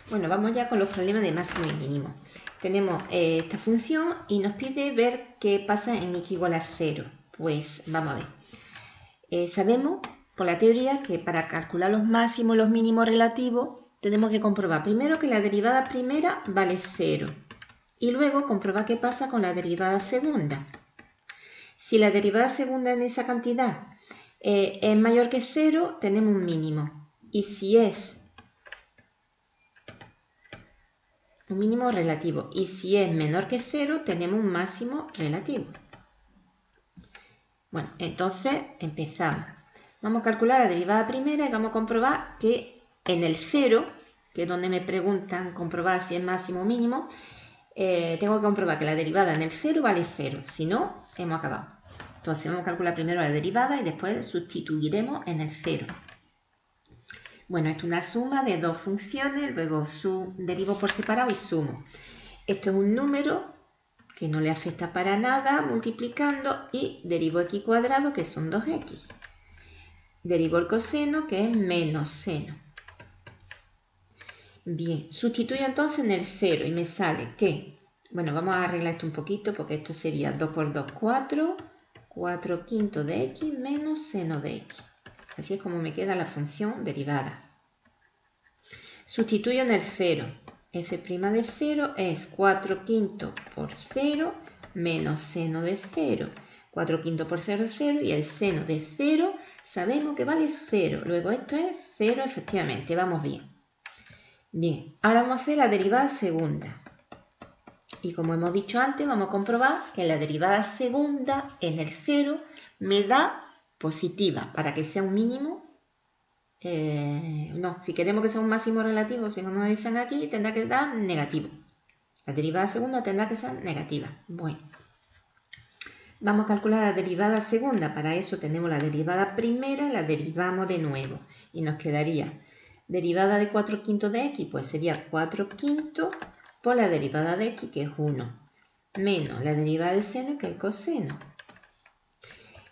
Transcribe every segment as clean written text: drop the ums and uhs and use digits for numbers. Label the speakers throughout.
Speaker 1: Bueno, vamos ya con los problemas de máximo y mínimo. Tenemos esta función y nos pide ver qué pasa en x igual a 0. Pues vamos a ver. Sabemos por la teoría que para calcular los máximos y los mínimos relativos tenemos que comprobar primero que la derivada primera vale 0 y luego comprobar qué pasa con la derivada segunda. Si la derivada segunda en esa cantidad es mayor que 0, tenemos un mínimo. Y si es un mínimo relativo. Y si es menor que 0, tenemos un máximo relativo. Bueno, entonces empezamos. Vamos a calcular la derivada primera y vamos a comprobar que en el 0, que es donde me preguntan comprobar si es máximo o mínimo, tengo que comprobar que la derivada en el 0 vale 0. Si no, hemos acabado. Entonces vamos a calcular primero la derivada y después sustituiremos en el 0. Bueno, esto es una suma de dos funciones, luego derivo por separado y sumo. Esto es un número que no le afecta para nada multiplicando y derivo x cuadrado, que son 2x. Derivo el coseno, que es menos seno. Bien, sustituyo entonces en el 0 y me sale que, bueno, vamos a arreglar esto un poquito porque esto sería 2 por 2, 4, 4 quintos de x menos seno de x. Así es como me queda la función derivada. Sustituyo en el 0. F' de 0 es 4 quintos por 0 menos seno de 0. 4 quintos por 0 es 0 y el seno de 0 sabemos que vale 0. Luego esto es 0 efectivamente. Vamos bien. Bien, ahora vamos a hacer la derivada segunda. Y como hemos dicho antes, vamos a comprobar que la derivada segunda en el 0 me da positiva. Para que sea un mínimo, no, si queremos que sea un máximo relativo, si no nos dicen aquí, tendrá que dar negativo. La derivada segunda tendrá que ser negativa. Bueno, vamos a calcular la derivada segunda. Para eso tenemos la derivada primera y la derivamos de nuevo. Y nos quedaría derivada de 4 quintos de x, pues sería 4 quintos por la derivada de x, que es 1, menos la derivada del seno, que es el coseno.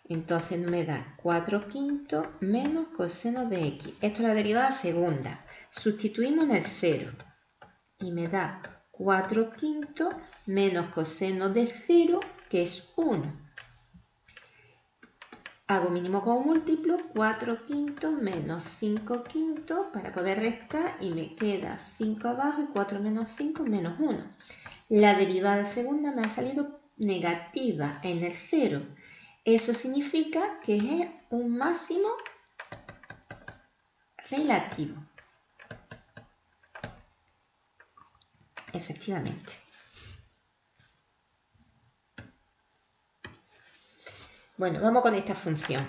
Speaker 1: Entonces me da 4 quintos menos coseno de x. Esto es la derivada segunda. Sustituimos en el 0 y me da 4 quintos menos coseno de 0, que es 1. Hago mínimo con múltiplo, 4 quintos menos 5 quintos para poder restar y me queda 5 abajo y 4 menos 5 menos 1. La derivada segunda me ha salido negativa en el 0. Eso significa que es un máximo relativo. Efectivamente. Bueno, vamos con esta función.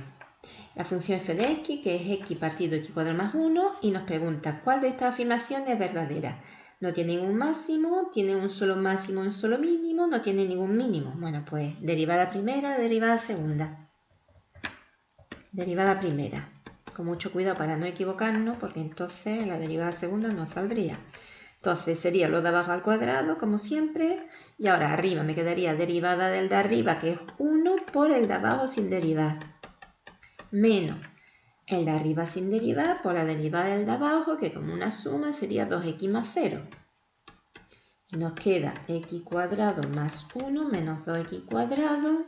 Speaker 1: La función f de x, que es x partido x cuadrado más 1, y nos pregunta cuál de estas afirmaciones es verdadera. No tiene ningún máximo, tiene un solo máximo y un solo mínimo, no tiene ningún mínimo. Bueno, pues derivada primera, derivada segunda. Derivada primera. Con mucho cuidado para no equivocarnos, porque entonces la derivada segunda no saldría. Entonces sería lo de abajo al cuadrado, como siempre, y ahora arriba me quedaría derivada del de arriba, que es 1, por el de abajo sin derivar, menos el de arriba sin derivar por la derivada del de abajo, que como una suma sería 2x más 0. Y nos queda x cuadrado más 1 menos 2x cuadrado.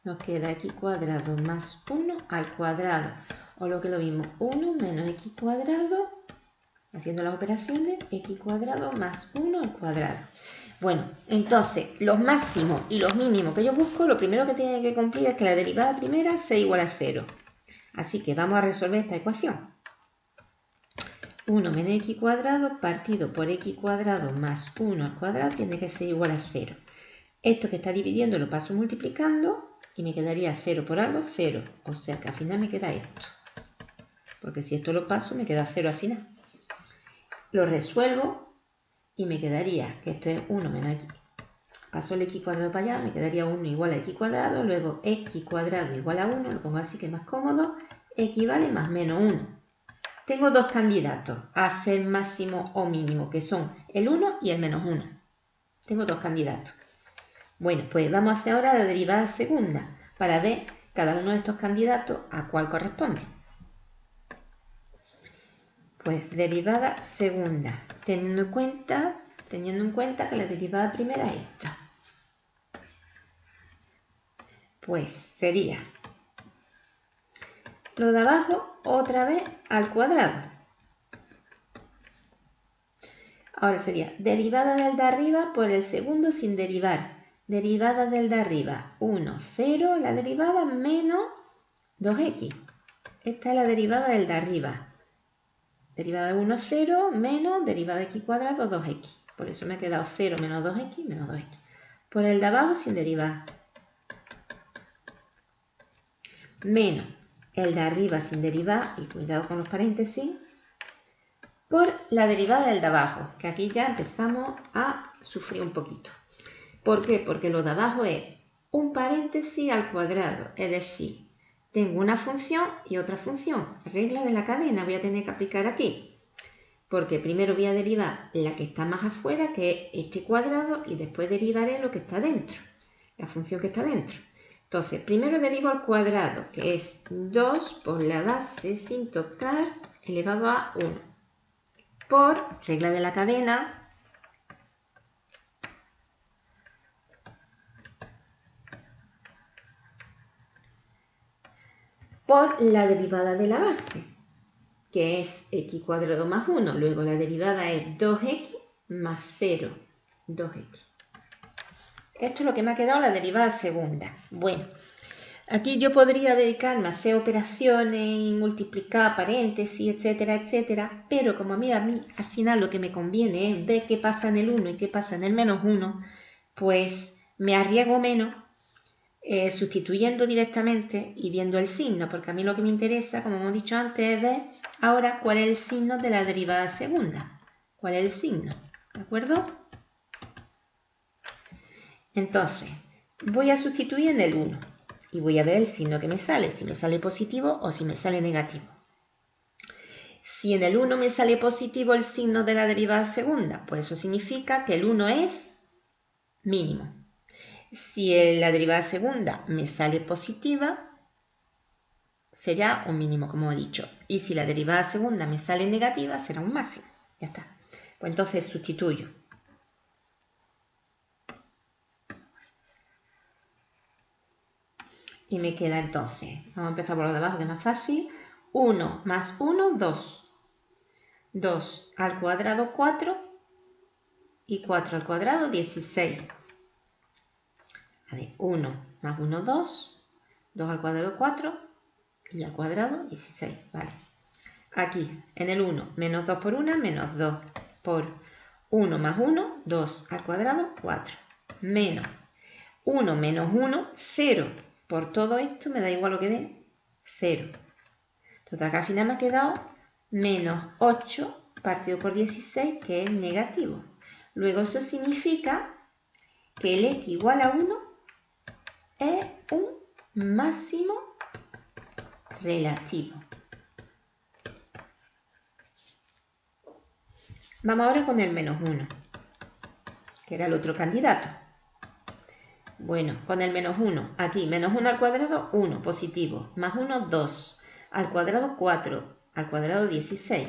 Speaker 1: Nos queda x cuadrado más 1 al cuadrado. O lo que es lo mismo, 1 menos x cuadrado, haciendo las operaciones, x cuadrado más 1 al cuadrado. Bueno, entonces, los máximos y los mínimos que yo busco, lo primero que tiene que cumplir es que la derivada primera sea igual a 0. Así que vamos a resolver esta ecuación. 1 menos x cuadrado partido por x cuadrado más 1 al cuadrado tiene que ser igual a 0. Esto que está dividiendo lo paso multiplicando y me quedaría 0 por algo, 0. O sea que al final me queda esto. Porque si esto lo paso, me queda 0 al final. Lo resuelvo y me quedaría que esto es 1 menos x. Paso el x cuadrado para allá, me quedaría 1 igual a x cuadrado, luego x cuadrado igual a 1, lo pongo así que es más cómodo, equivale más menos 1. Tengo dos candidatos a ser máximo o mínimo, que son el 1 y el menos 1. Tengo dos candidatos. Bueno, pues vamos a hacer ahora la derivada segunda, para ver cada uno de estos candidatos a cuál corresponde. Pues derivada segunda, teniendo en cuenta que la derivada primera es esta. Pues sería lo de abajo otra vez al cuadrado. Ahora sería derivada del de arriba por el segundo sin derivar. Derivada del de arriba, 1, 0, la derivada menos 2x. Esta es la derivada del de arriba. Derivada de 1, 0, menos derivada de x cuadrado, 2x. Por eso me ha quedado 0 menos 2x, menos 2x. Por el de abajo sin derivar. Menos el de arriba sin derivar, y cuidado con los paréntesis, por la derivada del de abajo, que aquí ya empezamos a sufrir un poquito. ¿Por qué? Porque lo de abajo es un paréntesis al cuadrado, es decir, tengo una función y otra función. Regla de la cadena voy a tener que aplicar aquí, porque primero voy a derivar la que está más afuera, que es este cuadrado, y después derivaré lo que está dentro, la función que está dentro. Entonces, primero derivo al cuadrado, que es 2 por la base sin tocar elevado a 1. Por regla de la cadena, por la derivada de la base, que es x cuadrado más 1. Luego la derivada es 2x más 0, 2x. Esto es lo que me ha quedado la derivada segunda. Bueno, aquí yo podría dedicarme a hacer operaciones y multiplicar paréntesis, etcétera, etcétera, pero como a mí al final lo que me conviene es ver qué pasa en el 1 y qué pasa en el menos 1, pues me arriesgo menos sustituyendo directamente y viendo el signo, porque a mí lo que me interesa, como hemos dicho antes, es ver ahora cuál es el signo de la derivada segunda. ¿Cuál es el signo? ¿De acuerdo? Entonces, voy a sustituir en el 1 y voy a ver el signo que me sale, si me sale positivo o si me sale negativo. Si en el 1 me sale positivo el signo de la derivada segunda, pues eso significa que el 1 es mínimo. Si en la derivada segunda me sale positiva, será un mínimo, como he dicho. Y si la derivada segunda me sale negativa, será un máximo. Ya está. Pues entonces sustituyo. Y me queda entonces, vamos a empezar por lo de abajo que es más fácil, 1 más 1, 2. 2 al cuadrado, 4. Y 4 al cuadrado, 16. A ver, 1 más 1, 2. 2 al cuadrado, 4. Y al cuadrado, 16. Vale. Aquí, en el 1, menos 2 por 1, menos 2 por 1 más 1, 2 al cuadrado, 4. Menos 1 menos 1, 0. Por todo esto me da igual lo que dé, 0. Entonces acá al final me ha quedado menos 8 partido por 16, que es negativo. Luego eso significa que el x igual a 1 es un máximo relativo. Vamos ahora con el menos 1, que era el otro candidato. Bueno, con el menos 1, aquí menos 1 al cuadrado, 1, positivo, más 1, 2, al cuadrado 4, al cuadrado 16.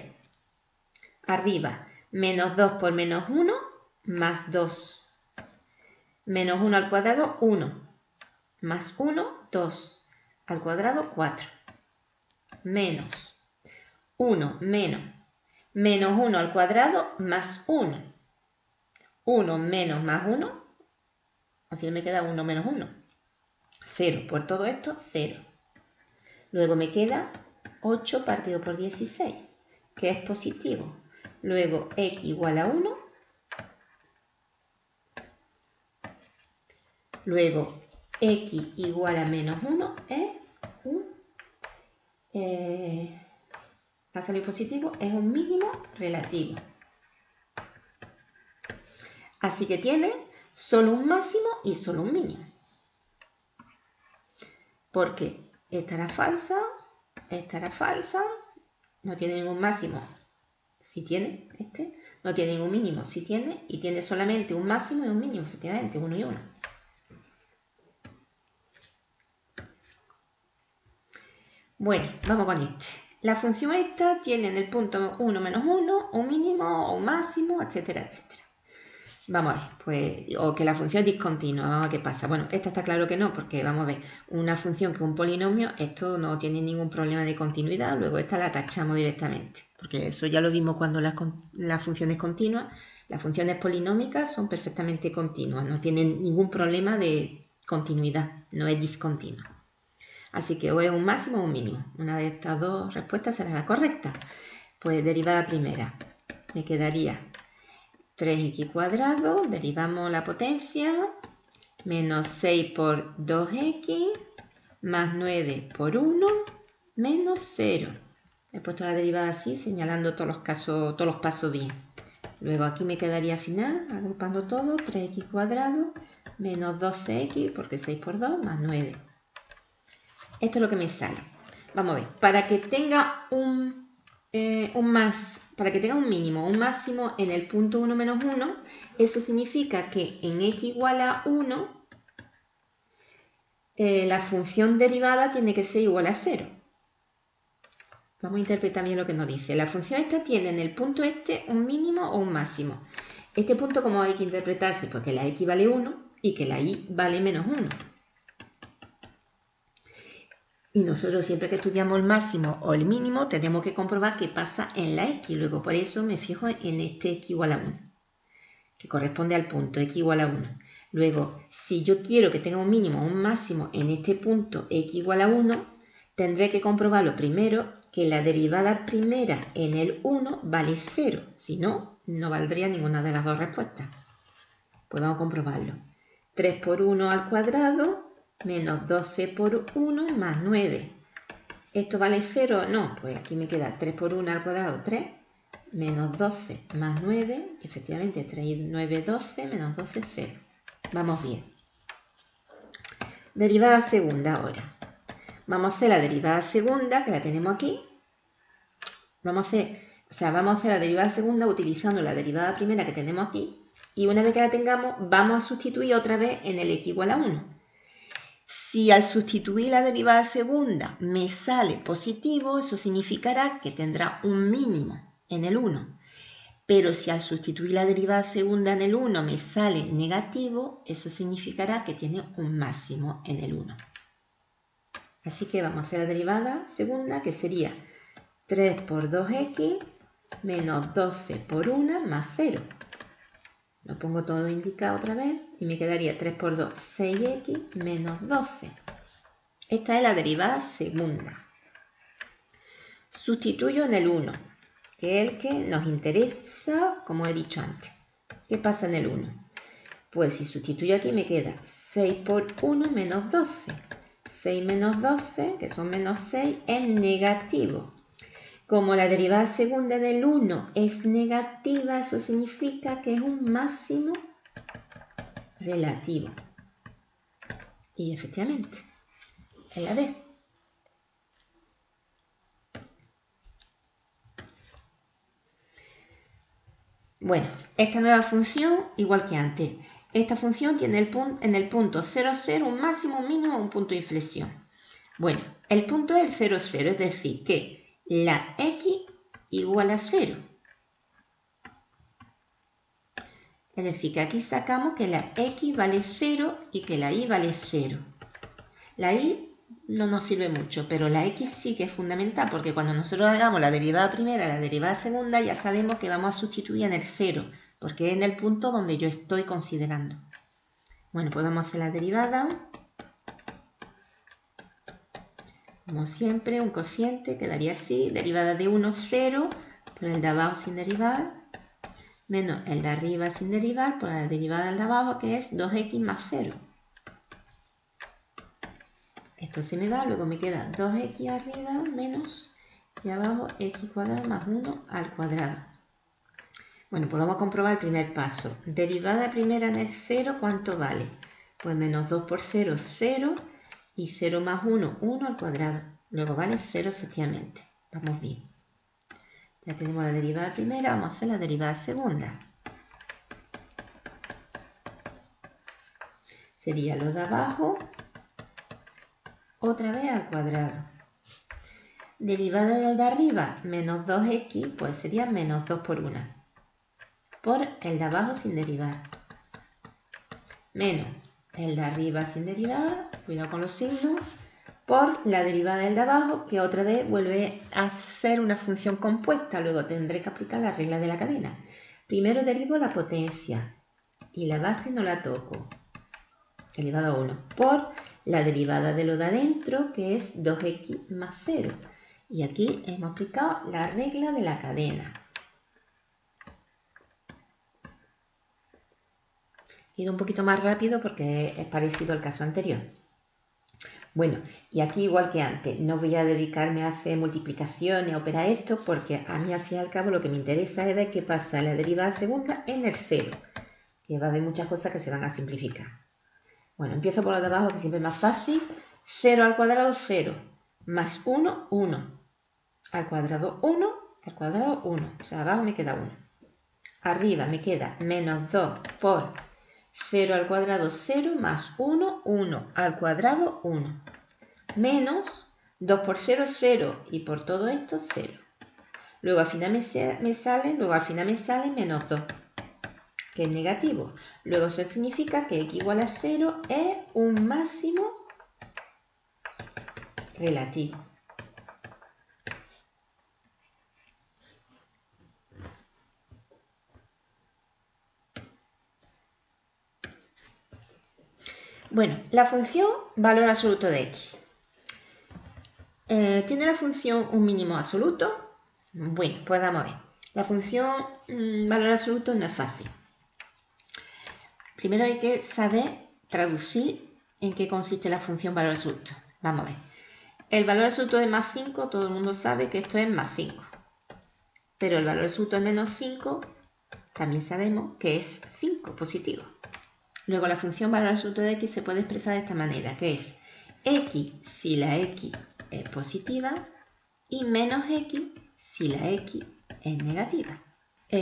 Speaker 1: Arriba, menos 2 por menos 1, más 2. Menos 1 al cuadrado, 1, más 1, 2, al cuadrado 4. Menos 1, menos 1 al cuadrado, más 1. 1 menos más 1. Al final me queda 1 menos 1. 0. Por todo esto, 0. Luego me queda 8 partido por 16, que es positivo. Luego x igual a 1. Luego x igual a menos 1 es va a salir positivo, es un mínimo relativo. Así que tiene solo un máximo y solo un mínimo. Porque esta era falsa, no tiene ningún máximo, si tiene este, no tiene ningún mínimo, si tiene, y tiene solamente un máximo y un mínimo, efectivamente, 1 y 1. Bueno, vamos con este. La función esta tiene en el punto 1 menos 1 un mínimo o un máximo, etcétera, etcétera. Vamos a ver, pues, o que la función es discontinua, vamos a ver qué pasa. Bueno, esta está claro que no, porque vamos a ver, una función que es un polinomio, esto no tiene ningún problema de continuidad, luego esta la tachamos directamente, porque eso ya lo vimos cuando las funciones continuas, las funciones polinómicas son perfectamente continuas, no tienen ningún problema de continuidad, no es discontinua. Así que o es un máximo o un mínimo. Una de estas dos respuestas será la correcta. Pues derivada primera, me quedaría 3x cuadrado, derivamos la potencia, menos 6 por 2x, más 9 por 1, menos 0. He puesto la derivada así, señalando todos los pasos bien. Luego aquí me quedaría al final, agrupando todo, 3x cuadrado, menos 12x, porque 6 por 2, más 9. Esto es lo que me sale. Vamos a ver, para que tenga un mínimo o un máximo en el punto 1 menos 1, eso significa que en x igual a 1, la función derivada tiene que ser igual a 0. Vamos a interpretar bien lo que nos dice. La función esta tiene en el punto este un mínimo o un máximo. Este punto, ¿cómo hay que interpretarse? Pues que la x vale 1 y que la y vale menos 1. Y nosotros siempre que estudiamos el máximo o el mínimo tenemos que comprobar qué pasa en la x. Luego por eso me fijo en este x igual a 1, que corresponde al punto x igual a 1. Luego, si yo quiero que tenga un mínimo o un máximo en este punto x igual a 1, tendré que comprobarlo primero que la derivada primera en el 1 vale 0. Si no, no valdría ninguna de las dos respuestas. Pues vamos a comprobarlo. 3 por 1 al cuadrado menos 12 por 1 más 9. ¿Esto vale 0 o no? Pues aquí me queda 3 por 1 al cuadrado, 3, menos 12 más 9, efectivamente 3 y 9, 12, menos 12, 0. Vamos bien. Derivada segunda ahora. Vamos a hacer la derivada segunda, que la tenemos aquí. Vamos a hacer la derivada segunda utilizando la derivada primera que tenemos aquí. Y una vez que la tengamos, vamos a sustituir otra vez en el x igual a 1. Si al sustituir la derivada segunda me sale positivo, eso significará que tendrá un mínimo en el 1. Pero si al sustituir la derivada segunda en el 1 me sale negativo, eso significará que tiene un máximo en el 1. Así que vamos a hacer la derivada segunda, que sería 3 por 2x menos 12 por 1 más 0. Lo pongo todo indicado otra vez y me quedaría 3 por 2, 6x menos 12. Esta es la derivada segunda. Sustituyo en el 1, que es el que nos interesa, como he dicho antes. ¿Qué pasa en el 1? Pues si sustituyo aquí me queda 6 por 1 menos 12. 6 menos 12, que son menos 6, es negativo. Como la derivada segunda del 1 es negativa, eso significa que es un máximo relativo. Y efectivamente, es la D. Bueno, esta nueva función, igual que antes, esta función tiene en el punto 0, 0 un máximo, un mínimo, un punto de inflexión. Bueno, el punto es el 0, 0, es decir, que la x igual a 0. Es decir, que aquí sacamos que la x vale 0 y que la y vale 0. La y no nos sirve mucho, pero la x sí que es fundamental, porque cuando nosotros hagamos la derivada primera y la derivada segunda, ya sabemos que vamos a sustituir en el 0, porque es en el punto donde yo estoy considerando. Bueno, pues vamos a hacer la derivada. Como siempre, un cociente quedaría así, derivada de 1, 0, por el de abajo sin derivar, menos el de arriba sin derivar, por la derivada del de abajo, que es 2x más 0. Esto se me va, luego me queda 2x arriba menos y abajo x cuadrado más 1 al cuadrado. Bueno, pues vamos a comprobar el primer paso. Derivada primera en el 0, ¿cuánto vale? Pues menos 2 por 0, 0, y 0 más 1, 1 al cuadrado. Luego vale 0 efectivamente. Vamos bien. Ya tenemos la derivada primera, vamos a hacer la derivada segunda. Sería lo de abajo otra vez al cuadrado. Derivada del de arriba, menos 2x, pues sería menos 2 por 1. Por el de abajo sin derivar. Menos el de arriba sin derivar, cuidado con los signos, por la derivada del de abajo, que otra vez vuelve a ser una función compuesta. Luego tendré que aplicar la regla de la cadena. Primero derivo la potencia y la base no la toco. Derivada 1 por la derivada de lo de adentro, que es 2x más 0. Y aquí hemos aplicado la regla de la cadena. He ido un poquito más rápido porque es parecido al caso anterior. Bueno, y aquí igual que antes, no voy a dedicarme a hacer multiplicaciones, a operar esto, porque a mí al fin y al cabo lo que me interesa es ver qué pasa la derivada segunda en el 0, que va a haber muchas cosas que se van a simplificar. Bueno, empiezo por lo de abajo, que siempre es más fácil. 0 al cuadrado, 0, más 1, 1. Al cuadrado, 1, al cuadrado, 1. O sea, abajo me queda 1. Arriba me queda menos 2 por 0 al cuadrado, 0, más 1, 1. Al cuadrado, 1. Menos 2 por 0, 0. Y por todo esto, 0. Luego al final me sale menos 2, que es negativo. Luego eso significa que x igual a 0 es un máximo relativo. Bueno, la función valor absoluto de x. ¿Tiene la función un mínimo absoluto? Bueno, pues vamos a ver. La función valor absoluto no es fácil. Primero hay que saber traducir en qué consiste la función valor absoluto. Vamos a ver. El valor absoluto de más 5, todo el mundo sabe que esto es más 5. Pero el valor absoluto de menos 5, también sabemos que es 5, positivo. Luego la función valor absoluto de x se puede expresar de esta manera, que es x si la x es positiva y menos x si la x es negativa.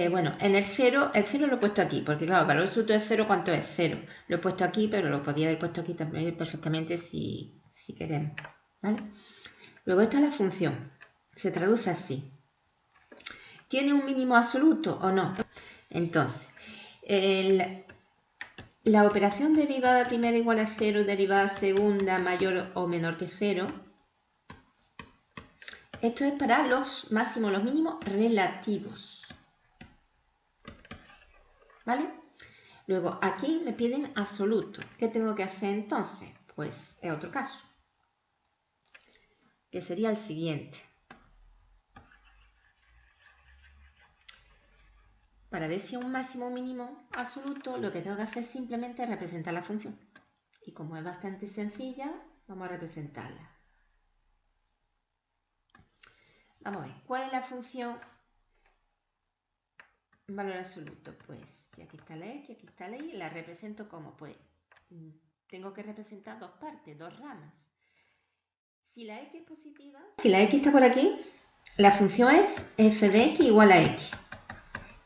Speaker 1: Bueno, en el 0 lo he puesto aquí, porque claro, el valor absoluto de 0, ¿cuánto es? 0. Lo he puesto aquí, pero lo podría haber puesto aquí también perfectamente si queremos, ¿vale? Luego esta es la función. Se traduce así. ¿Tiene un mínimo absoluto o no? Entonces, la operación derivada primera igual a 0, derivada segunda mayor o menor que 0, esto es para los máximos, los mínimos relativos. ¿Vale? Luego, aquí me piden absoluto. ¿Qué tengo que hacer entonces? Pues es otro caso, que sería el siguiente. Para ver si es un máximo o un mínimo absoluto, lo que tengo que hacer simplemente es representar la función. Y como es bastante sencilla, vamos a representarla. Vamos a ver, ¿cuál es la función valor absoluto? Pues si aquí está la x, aquí está la y, la represento como, pues tengo que representar dos partes, dos ramas. Si la x es positiva, si la x está por aquí, la función es f de x igual a x.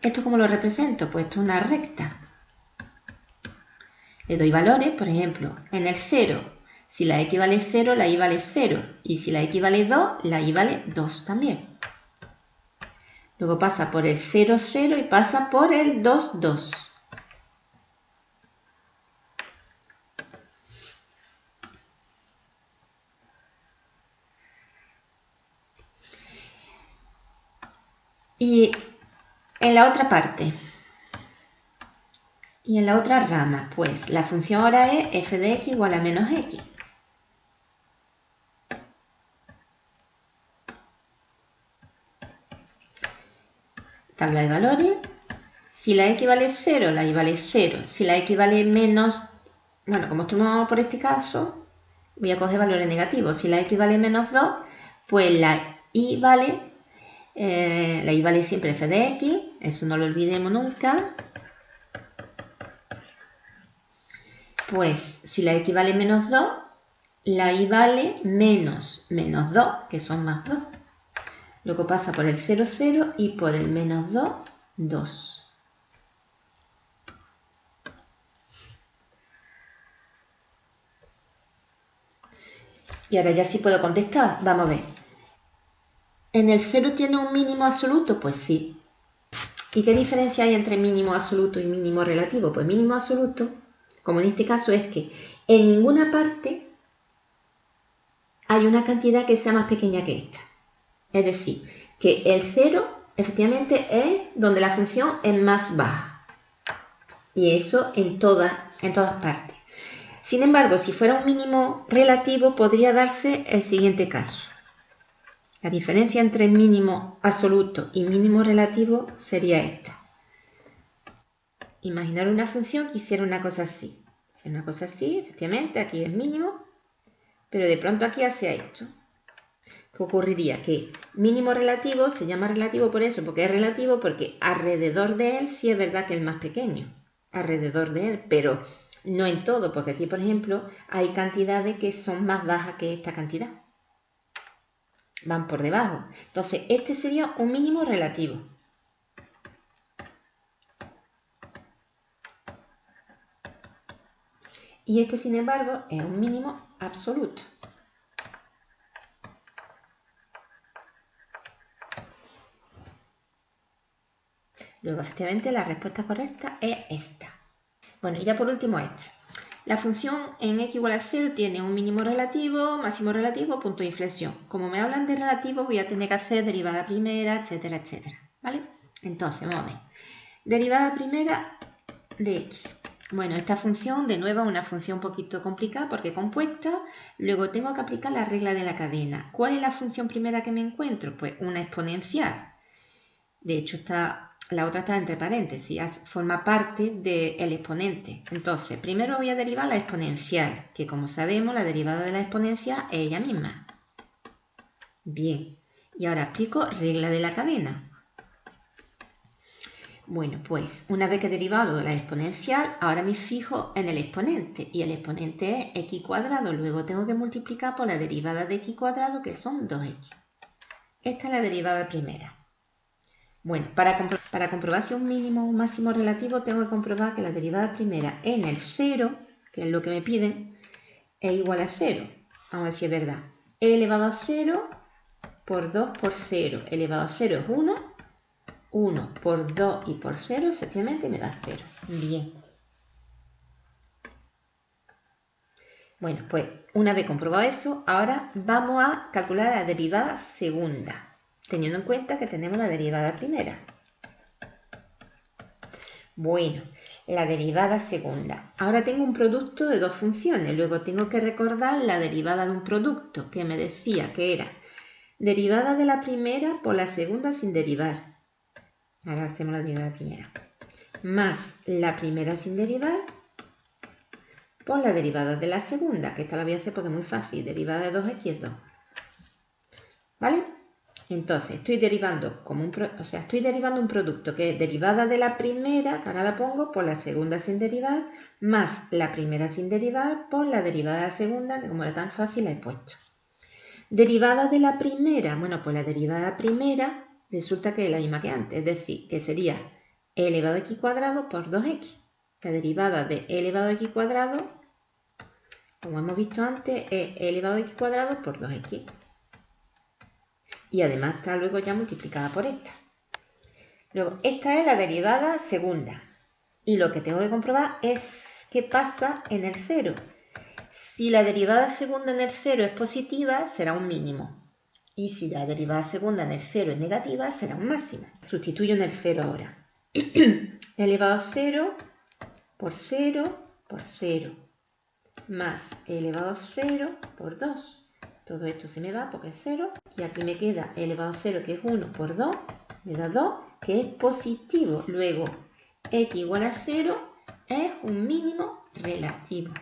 Speaker 1: ¿Esto cómo lo represento? Pues esto es una recta. Le doy valores, por ejemplo, en el 0, si la x vale 0, la y vale 0. Y si la x vale 2, la y vale 2 también. Luego pasa por el 0, 0 y pasa por el 2, 2. Y en la otra parte, y en la otra rama, pues la función ahora es f de x igual a menos x. Tabla de valores. Si la x vale 0, la y vale 0. Si la x vale menos, bueno, como estamos por este caso, voy a coger valores negativos. Si la x vale menos 2, pues la y vale siempre f de x, eso no lo olvidemos nunca. Pues si la x vale menos 2, la y vale menos 2, que son más 2. Luego pasa por el 0, 0 y por el menos 2, 2. Y ahora ya sí puedo contestar. Vamos a ver. ¿En el 0 tiene un mínimo absoluto? Pues sí. ¿Y qué diferencia hay entre mínimo absoluto y mínimo relativo? Pues mínimo absoluto, como en este caso, es que en ninguna parte hay una cantidad que sea más pequeña que esta. Es decir, que el 0 efectivamente es donde la función es más baja. Y eso en todas partes. Sin embargo, si fuera un mínimo relativo, podría darse el siguiente caso. La diferencia entre mínimo absoluto y mínimo relativo sería esta. Imaginar una función que hiciera una cosa así. Una cosa así, efectivamente, aquí es mínimo, pero de pronto aquí hacia esto. ¿Qué ocurriría? Que mínimo relativo se llama relativo por eso, porque es relativo porque alrededor de él sí es verdad que es el más pequeño. Alrededor de él, pero no en todo, porque aquí, por ejemplo, hay cantidades que son más bajas que esta cantidad. Van por debajo. Entonces, este sería un mínimo relativo. Y este, sin embargo, es un mínimo absoluto. Luego, efectivamente, la respuesta correcta es esta. Bueno, y ya por último esta. La función en x igual a 0 tiene un mínimo relativo, máximo relativo, punto de inflexión. Como me hablan de relativo, voy a tener que hacer derivada primera, etcétera, etcétera. ¿Vale? Entonces, vamos a ver. Derivada primera de x. Bueno, esta función, de nuevo, es una función un poquito complicada porque compuesta. Luego tengo que aplicar la regla de la cadena. ¿Cuál es la función primera que me encuentro? Pues una exponencial. De hecho, la otra está entre paréntesis, forma parte del exponente. Entonces, primero voy a derivar la exponencial, que como sabemos, la derivada de la exponencial es ella misma. Bien, y ahora aplico regla de la cadena. Bueno, pues una vez que he derivado la exponencial, ahora me fijo en el exponente, y el exponente es x cuadrado. Luego tengo que multiplicar por la derivada de x cuadrado, que son 2x. Esta es la derivada primera. Bueno, para comprobar si un mínimo o un máximo relativo, tengo que comprobar que la derivada primera en el 0, que es lo que me piden, es igual a 0. Vamos a ver si es verdad. E elevado a 0 por 2 por 0 elevado a 0 es 1. 1 por 2 y por 0, efectivamente me da 0. Bien. Bueno, pues una vez comprobado eso, ahora vamos a calcular la derivada segunda, teniendo en cuenta que tenemos la derivada primera. Bueno, la derivada segunda. Ahora tengo un producto de dos funciones. Luego tengo que recordar la derivada de un producto, que me decía que era derivada de la primera por la segunda sin derivar. Ahora hacemos la derivada primera. Más la primera sin derivar por la derivada de la segunda, que esta la voy a hacer porque es muy fácil. Derivada de 2x es 2. ¿Vale? Entonces, estoy derivando un producto que es derivada de la primera, que ahora la pongo, por la segunda sin derivar, más la primera sin derivar por la derivada de la segunda, que como era tan fácil la he puesto. Derivada de la primera, bueno, pues la derivada de la primera resulta que es la misma que antes, es decir, que sería e elevado a x cuadrado por 2x. La derivada de e elevado a x cuadrado, como hemos visto antes, es e elevado a x cuadrado por 2x. Y además está luego ya multiplicada por esta. Luego, esta es la derivada segunda. Y lo que tengo que comprobar es qué pasa en el 0. Si la derivada segunda en el 0 es positiva, será un mínimo. Y si la derivada segunda en el 0 es negativa, será un máximo. Sustituyo en el 0 ahora. Elevado a 0 por 0 por 0. Más elevado a 0 por 2. Todo esto se me va porque es 0. Y aquí me queda elevado a 0, que es 1 por 2. Me da 2, que es positivo. Luego, x igual a 0 es un mínimo relativo.